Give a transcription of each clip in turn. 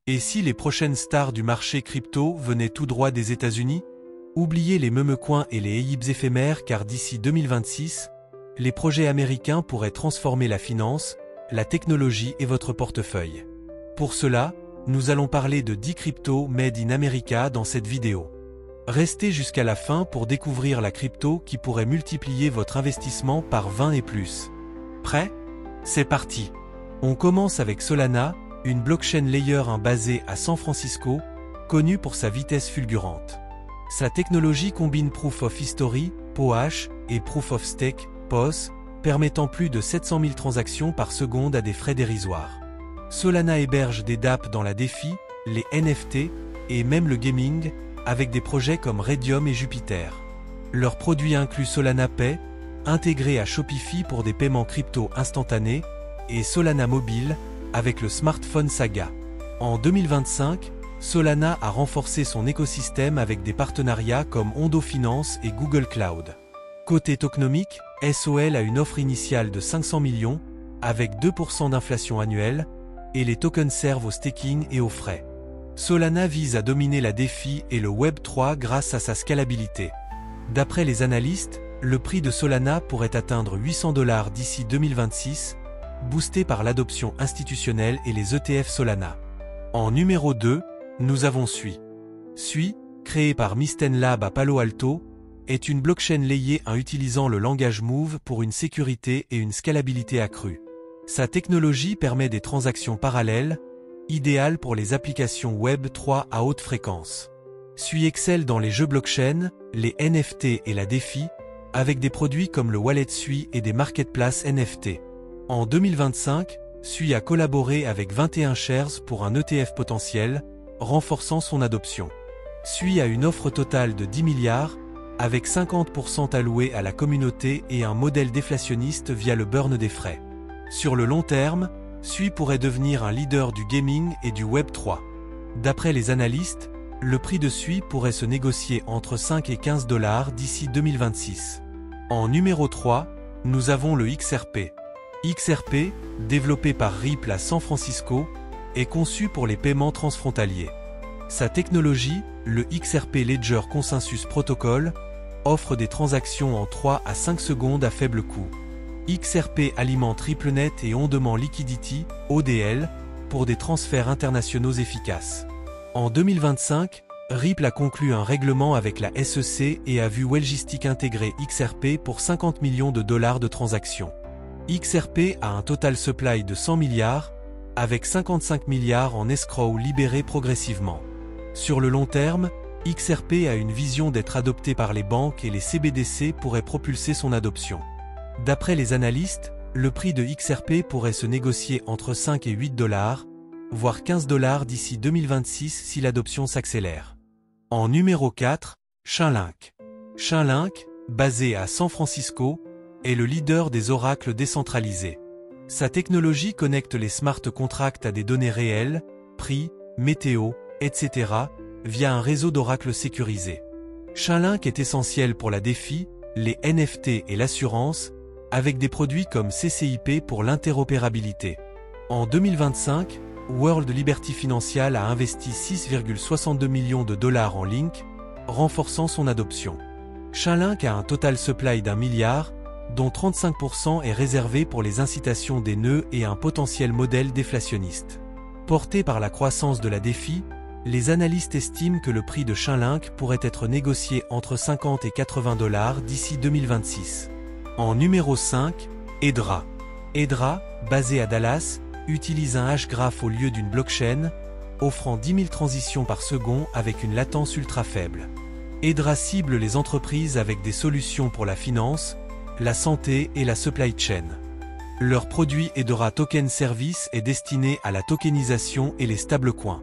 Et si les prochaines stars du marché crypto venaient tout droit des États-Unis? Oubliez les meme-coins et les hypes éphémères car d'ici 2026, les projets américains pourraient transformer la finance, la technologie et votre portefeuille. Pour cela, nous allons parler de 10 cryptos made in America dans cette vidéo. Restez jusqu'à la fin pour découvrir la crypto qui pourrait multiplier votre investissement par 20 et plus. Prêt? C'est parti! On commence avec Solana, une blockchain layer 1 basée à San Francisco, connue pour sa vitesse fulgurante. Sa technologie combine Proof of History, POH, et Proof of Stake, POS, permettant plus de 700 000 transactions par seconde à des frais dérisoires. Solana héberge des dApps dans la DeFi, les NFT, et même le gaming, avec des projets comme Raydium et Jupiter. Leurs produits incluent Solana Pay, intégré à Shopify pour des paiements crypto instantanés, et Solana Mobile, avec le smartphone Saga. En 2025, Solana a renforcé son écosystème avec des partenariats comme Ondo Finance et Google Cloud. Côté tokenomique, SOL a une offre initiale de 500 millions, avec 2% d'inflation annuelle, et les tokens servent au staking et aux frais. Solana vise à dominer la DeFi et le Web3 grâce à sa scalabilité. D'après les analystes, le prix de Solana pourrait atteindre 800 $ d'ici 2026, boosté par l'adoption institutionnelle et les ETF Solana. En numéro 2, nous avons Sui. Sui, créé par Mysten Lab à Palo Alto, est une blockchain layée 1 utilisant le langage Move pour une sécurité et une scalabilité accrue. Sa technologie permet des transactions parallèles, idéales pour les applications Web 3 à haute fréquence. Sui excelle dans les jeux blockchain, les NFT et la DeFi, avec des produits comme le Wallet Sui et des marketplaces NFT. En 2025, Sui a collaboré avec 21 Shares pour un ETF potentiel, renforçant son adoption. Sui a une offre totale de 10 milliards, avec 50% alloués à la communauté et un modèle déflationniste via le burn des frais. Sur le long terme, Sui pourrait devenir un leader du gaming et du Web 3. D'après les analystes, le prix de Sui pourrait se négocier entre 5 et 15 $ d'ici 2026. En numéro 3, nous avons le XRP. XRP, développé par Ripple à San Francisco, est conçu pour les paiements transfrontaliers. Sa technologie, le XRP Ledger Consensus Protocol, offre des transactions en 3 à 5 secondes à faible coût. XRP alimente RippleNet et On-Demand Liquidity, ODL, pour des transferts internationaux efficaces. En 2025, Ripple a conclu un règlement avec la SEC et a vu Wellgistic intégrer XRP pour 50 millions $ de transactions. XRP a un total supply de 100 milliards, avec 55 milliards en escrow libérés progressivement. Sur le long terme, XRP a une vision d'être adopté par les banques et les CBDC pourraient propulser son adoption. D'après les analystes, le prix de XRP pourrait se négocier entre 5 et 8 $, voire 15 $ d'ici 2026 si l'adoption s'accélère. En numéro 4, Chainlink. Chainlink, basé à San Francisco, est le leader des oracles décentralisés. Sa technologie connecte les smart contracts à des données réelles, prix, météo, etc., via un réseau d'oracles sécurisés. Chainlink est essentiel pour la DeFi, les NFT et l'assurance, avec des produits comme CCIP pour l'interopérabilité. En 2025, World Liberty Financial a investi 6,62 millions $ en Link, renforçant son adoption. Chainlink a un total supply d'1 milliard, dont 35% est réservé pour les incitations des nœuds et un potentiel modèle déflationniste. Porté par la croissance de la DeFi, les analystes estiment que le prix de Chainlink pourrait être négocié entre 50 et 80 $ d'ici 2026. En numéro 5, Hedera. Hedera, basé à Dallas, utilise un Hgraph au lieu d'une blockchain, offrant 10 000 transitions par seconde avec une latence ultra faible. Hedera cible les entreprises avec des solutions pour la finance, la santé et la supply chain. Leur produit Hedera Token Service est destiné à la tokenisation et les stablecoins.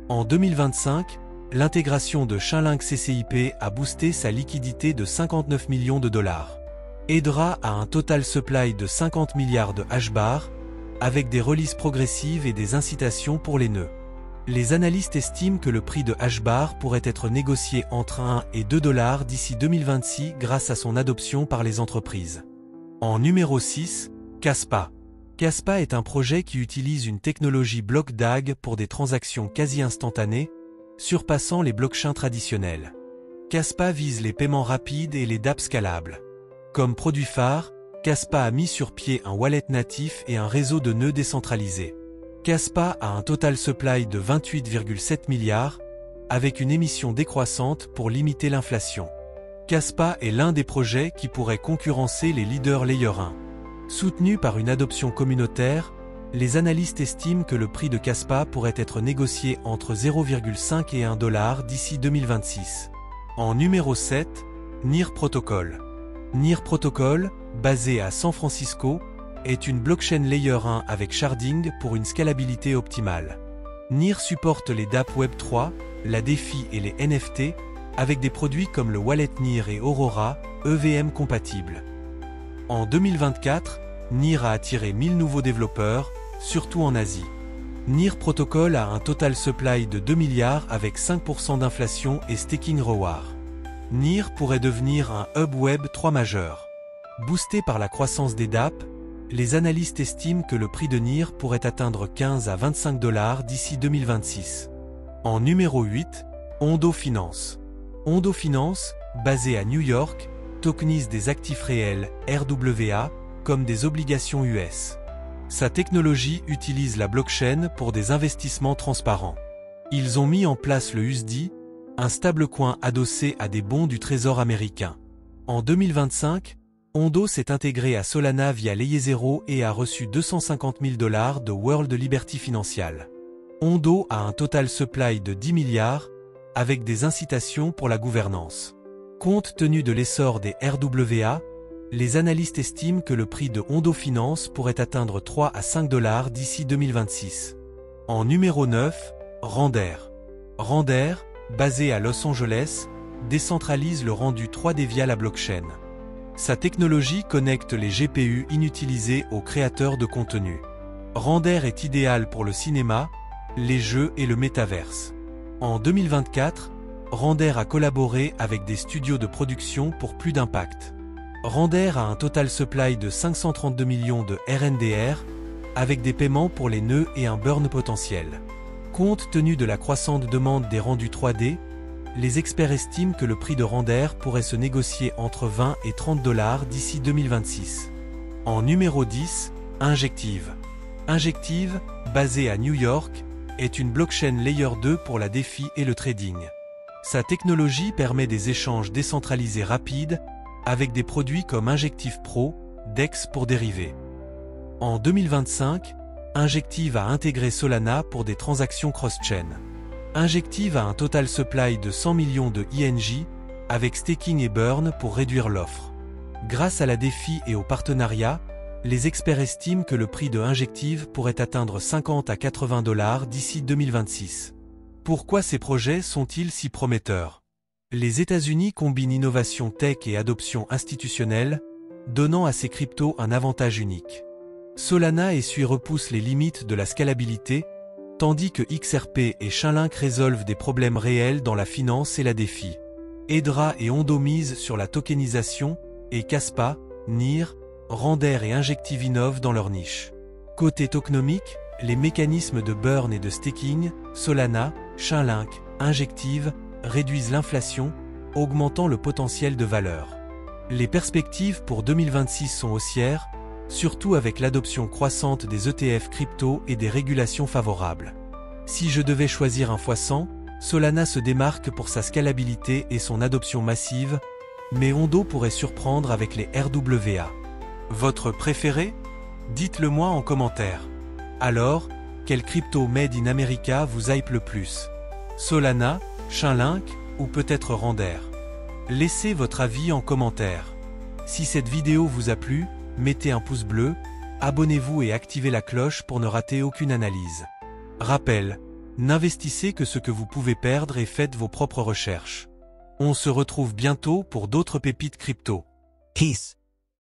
En 2025, l'intégration de Chainlink CCIP a boosté sa liquidité de 59 millions $. Hedera a un total supply de 50 milliards de Hbar, avec des releases progressives et des incitations pour les nœuds. Les analystes estiment que le prix de Hbar pourrait être négocié entre 1 et 2 $ d'ici 2026 grâce à son adoption par les entreprises. En numéro 6, Kaspa. Kaspa est un projet qui utilise une technologie bloc DAG pour des transactions quasi instantanées, surpassant les blockchains traditionnels. Kaspa vise les paiements rapides et les dApps scalables. Comme produit phare, Kaspa a mis sur pied un wallet natif et un réseau de nœuds décentralisés. Kaspa a un total supply de 28,7 milliards, avec une émission décroissante pour limiter l'inflation. Kaspa est l'un des projets qui pourrait concurrencer les leaders Layer 1. Soutenu par une adoption communautaire, les analystes estiment que le prix de Kaspa pourrait être négocié entre 0,5 et 1 $ d'ici 2026. En numéro 7, NEAR Protocol. NEAR Protocol, basé à San Francisco, est une blockchain Layer 1 avec sharding pour une scalabilité optimale. NEAR supporte les dApps Web3, la DeFi et les NFT, avec des produits comme le wallet NEAR et Aurora, EVM compatibles. En 2024, NEAR a attiré 1000 nouveaux développeurs, surtout en Asie. NEAR Protocol a un total supply de 2 milliards avec 5% d'inflation et staking reward. NEAR pourrait devenir un hub web 3 majeur. Boosté par la croissance des dApps, les analystes estiment que le prix de NEAR pourrait atteindre 15 à 25 $ d'ici 2026. En numéro 8, Ondo Finance. Ondo Finance, basé à New York, tokenise des actifs réels, RWA, comme des obligations US. Sa technologie utilise la blockchain pour des investissements transparents. Ils ont mis en place le USD, un stablecoin adossé à des bons du Trésor américain. En 2025, Ondo s'est intégré à Solana via Layer0 et a reçu 250 000 $ de World Liberty Financial. Ondo a un total supply de 10 milliards, avec des incitations pour la gouvernance. Compte tenu de l'essor des RWA, les analystes estiment que le prix de Ondo Finance pourrait atteindre 3 à 5 $ d'ici 2026. En numéro 9, Render. Render, basé à Los Angeles, décentralise le rendu 3D via la blockchain. Sa technologie connecte les GPU inutilisés aux créateurs de contenu. Render est idéal pour le cinéma, les jeux et le métaverse. En 2024, Render a collaboré avec des studios de production pour plus d'impact. Render a un total supply de 532 millions de RNDR, avec des paiements pour les nœuds et un burn potentiel. Compte tenu de la croissante demande des rendus 3D, les experts estiment que le prix de Render pourrait se négocier entre 20 et 30 $ d'ici 2026. En numéro 10, Injective. Injective, basée à New York, est une blockchain Layer 2 pour la DeFi et le trading. Sa technologie permet des échanges décentralisés rapides, avec des produits comme Injective Pro, DEX pour dérivés. En 2025, Injective a intégré Solana pour des transactions cross-chain. Injective a un total supply de 100 millions de INJ, avec staking et burn pour réduire l'offre. Grâce à la DeFi et au partenariat, les experts estiment que le prix de Injective pourrait atteindre 50 à 80 $ d'ici 2026. Pourquoi ces projets sont-ils si prometteurs? Les États-Unis combinent innovation tech et adoption institutionnelle, donnant à ces cryptos un avantage unique. Solana et Sui repoussent les limites de la scalabilité, tandis que XRP et Chainlink résolvent des problèmes réels dans la finance et la DeFi. Hedera et Ondo misent sur la tokenisation, et Kaspa, NEAR, Render et Injective innovent dans leur niche. Côté tokenomique, les mécanismes de burn et de staking, Solana, Chainlink, Injective, réduisent l'inflation, augmentant le potentiel de valeur. Les perspectives pour 2026 sont haussières, surtout avec l'adoption croissante des ETF crypto et des régulations favorables. Si je devais choisir un x100, Solana se démarque pour sa scalabilité et son adoption massive, mais Ondo pourrait surprendre avec les RWA. Votre préféré? Dites-le moi en commentaire. Alors, quel crypto made in America vous hype le plus? Solana, Chainlink ou peut-être Render? Laissez votre avis en commentaire. Si cette vidéo vous a plu, mettez un pouce bleu, abonnez-vous et activez la cloche pour ne rater aucune analyse. Rappel, n'investissez que ce que vous pouvez perdre et faites vos propres recherches. On se retrouve bientôt pour d'autres pépites crypto. Peace.